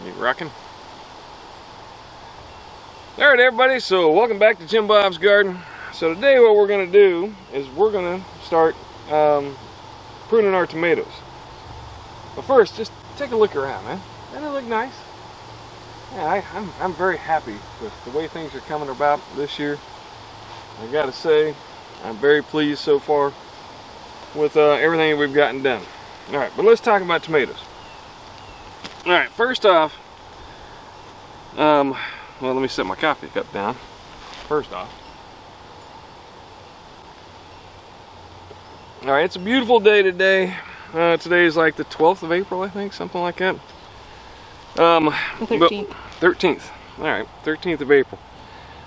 You rocking? Alright everybody, so welcome back to Jim Bob's Garden. So today what we're going to do is we're going to start pruning our tomatoes. But first, just take a look around, man. Doesn't it look nice? Yeah, I'm very happy with the way things are coming about this year. I gotta say, I'm very pleased so far with everything that we've gotten done. Alright, but let's talk about tomatoes. Alright, first off, well, let me set my coffee cup down. First off. Alright, it's a beautiful day today. Today is like the 12th of April, I think, something like that. The 13th. 13th. Alright, 13th of April.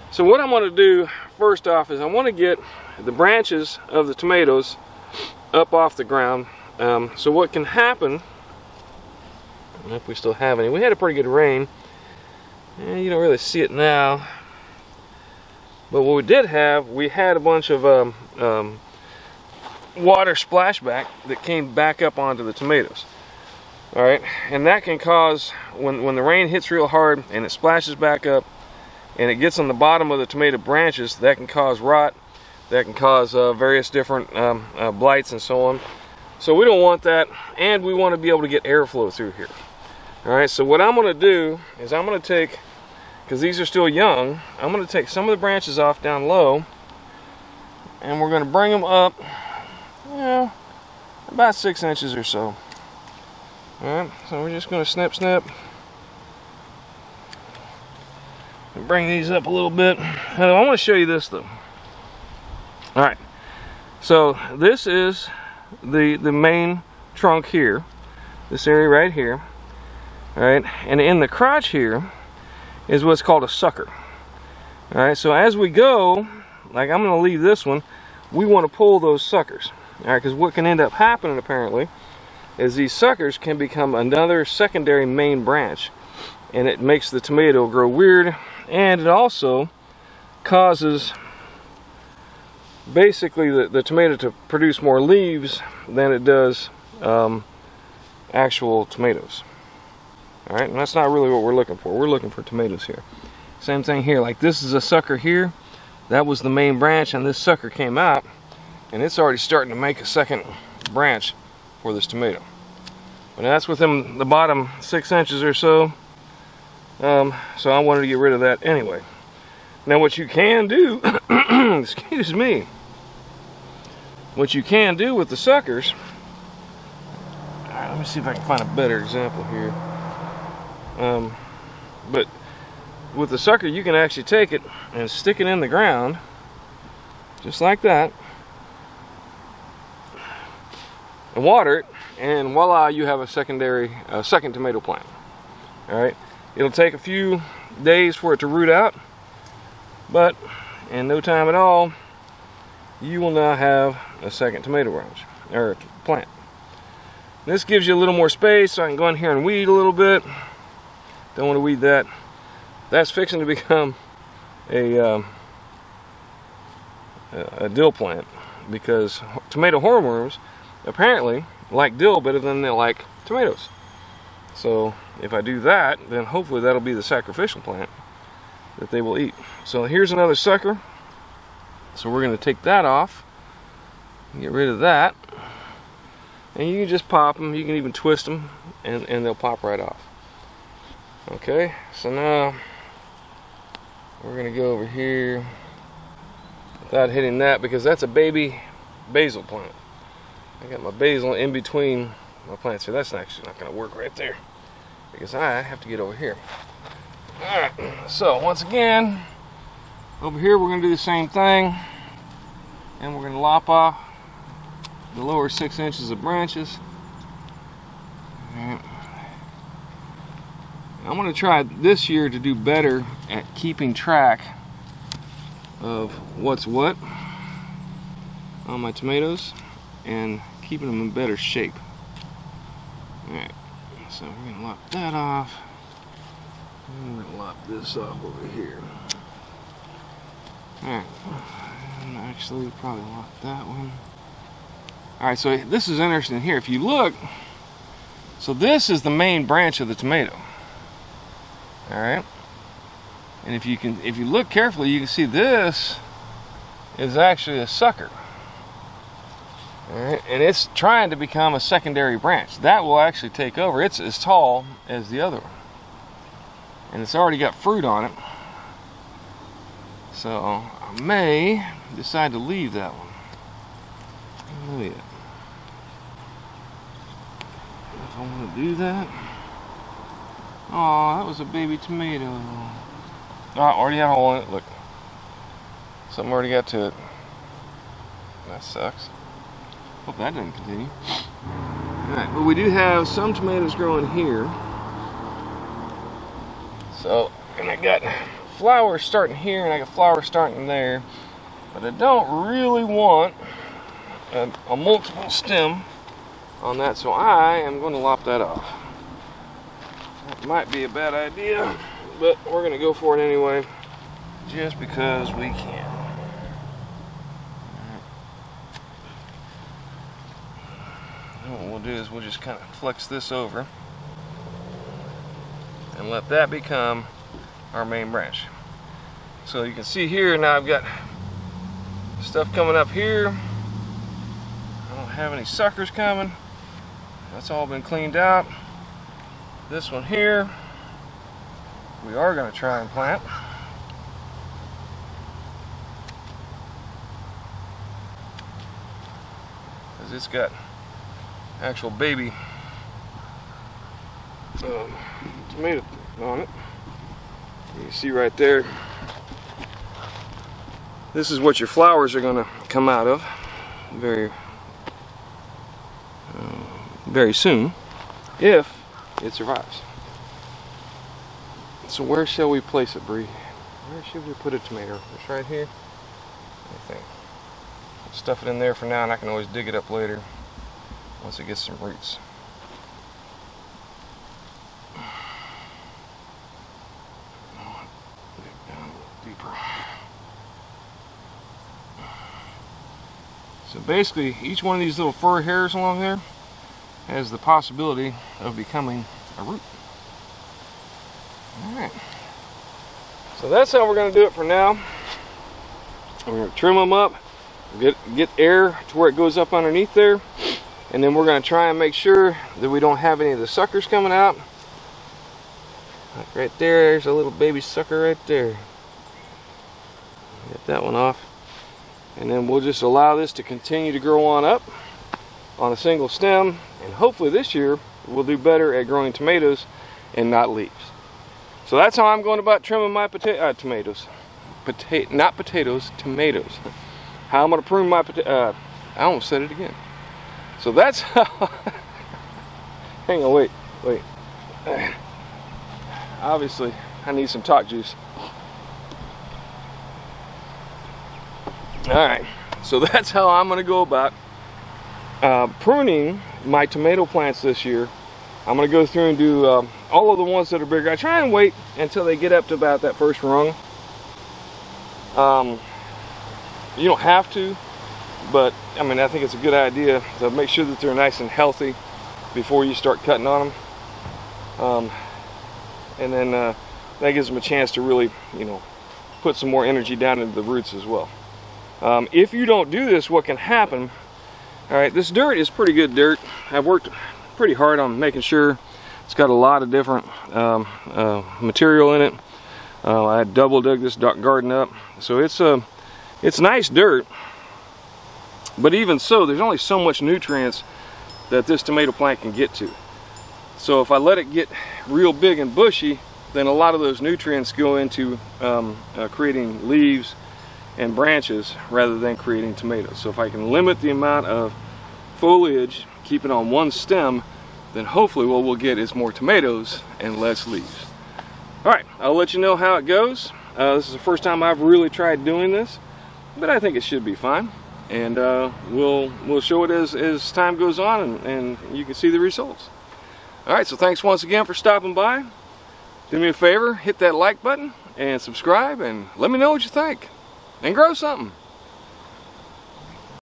So what I want to do, first off, is I want to get the branches of the tomatoes up off the ground. So what can happen, I don't know if we still have any. We had a pretty good rain. You don't really see it now. But what we did have, we had a bunch of water splashback that came back up onto the tomatoes. Alright, and that can cause, when the rain hits real hard and it splashes back up and it gets on the bottom of the tomato branches, that can cause rot, that can cause various different blights and so on. So we don't want that, and we want to be able to get airflow through here. Alright, so what I'm going to do is I'm going to take, because these are still young, I'm going to take some of the branches off down low, and we're going to bring them up, you know, about 6 inches or so. Alright, so we're just going to snip and bring these up a little bit. Now, I want to show you this though. Alright, so this is the main trunk here, this area right here. Alright, and in the crotch here is what's called a sucker. Alright, so as we go, like I'm going to leave this one, we want to pull those suckers. Alright, because what can end up happening apparently is these suckers can become another secondary main branch, and it makes the tomato grow weird, and it also causes basically the tomato to produce more leaves than it does actual tomatoes. Alright, and that's not really what we're looking for. We're looking for tomatoes here. Same thing here, like this is a sucker here. That was the main branch, and this sucker came out, and it's already starting to make a second branch for this tomato. But that's within the bottom 6 inches or so. So I wanted to get rid of that anyway. Now what you can do, excuse me, what you can do with the suckers, alright, let me see if I can find a better example here. But with the sucker, you can actually take it and stick it in the ground, just like that, and water it, and voila, you have a second tomato plant. Alright, it'll take a few days for it to root out, but in no time at all, you will now have a second tomato branch, or plant. This gives you a little more space, so I can go in here and weed a little bit. Don't want to weed that. That's fixing to become a dill plant, because tomato hornworms apparently like dill better than they like tomatoes. So if I do that, then hopefully that'll be the sacrificial plant that they will eat. So here's another sucker. So we're going to take that off, get rid of that, and you can just pop them. You can even twist them, and they'll pop right off. Okay, so now we're going to go over here without hitting that, because that's a baby basil plant. I got my basil in between my plants here. That's actually not going to work right there, because I have to get over here. Alright, so once again, over here we're going to do the same thing, and we're going to lop off the lower 6 inches of branches. Alright. I'm going to try this year to do better at keeping track of what's what on my tomatoes and keeping them in better shape. Alright, so we're going to lop that off, and we're going to lop this off over here. Alright, and actually probably lop that one. Alright, so this is interesting here. If you look, so this is the main branch of the tomato. All right. And if you look carefully, you can see this is actually a sucker. All right, and it's trying to become a secondary branch. That will actually take over. It's as tall as the other one. And it's already got fruit on it. So I may decide to leave that one. Look at it. If I want to do that. Oh, that was a baby tomato. Oh, already had a hole in it. Look. Something already got to it. That sucks. Hope that didn't continue. Alright, but we do have some tomatoes growing here. So, and I got flowers starting here and I got flowers starting there. But I don't really want a multiple stem on that, so I am going to lop that off. That might be a bad idea, but we're going to go for it anyway, just because we can. What we'll do is we'll just kind of flex this over and let that become our main branch. So you can see here now I've got stuff coming up here. I don't have any suckers coming. That's all been cleaned out. This one here we are going to try and plant. Because it's got actual baby tomato on it. You can see right there. This is what your flowers are going to come out of very soon, if it survives. So where shall we place it, Bree? Where should we put a tomato? It's right here, I think. I'll stuff it in there for now, and I can always dig it up later once it gets some roots. Dig down a little deeper. So basically, each one of these little fur hairs along there has the possibility of becoming a root. Alright. So that's how we're going to do it for now. We're going to trim them up, get air to where it goes up underneath there. And then we're going to try and make sure that we don't have any of the suckers coming out. Like right there, there's a little baby sucker right there. Get that one off. And then we'll just allow this to continue to grow on up on a single stem. And hopefully this year we'll do better at growing tomatoes and not leaves. So that's how I'm going about trimming my tomatoes. Not potatoes, tomatoes. How I'm going to prune my I almost said it again. So that's how. Hang on, wait. Obviously, I need some talk juice. Alright, so that's how I'm going to go about pruning my tomato plants this year. I'm going to go through and do all of the ones that are bigger. I try and wait until they get up to about that first rung. You don't have to. But I mean, I think it's a good idea to make sure that they're nice and healthy before you start cutting on them. And then that gives them a chance to really, put some more energy down into the roots as well. If you don't do this, what can happen? All right, this dirt is pretty good dirt. I've worked pretty hard on making sure it's got a lot of different material in it. I double dug this garden up, so it's nice dirt. But even so, there's only so much nutrients that this tomato plant can get to. So if I let it get real big and bushy, then a lot of those nutrients go into creating leaves and branches rather than creating tomatoes. So if I can limit the amount of foliage, keep it on one stem, then hopefully what we'll get is more tomatoes and less leaves. Alright, I'll let you know how it goes. This is the first time I've really tried doing this, but I think it should be fine. And we'll show it as time goes on, and you can see the results. Alright, so thanks once again for stopping by. Do me a favor, hit that like button and subscribe, and let me know what you think. And grow something.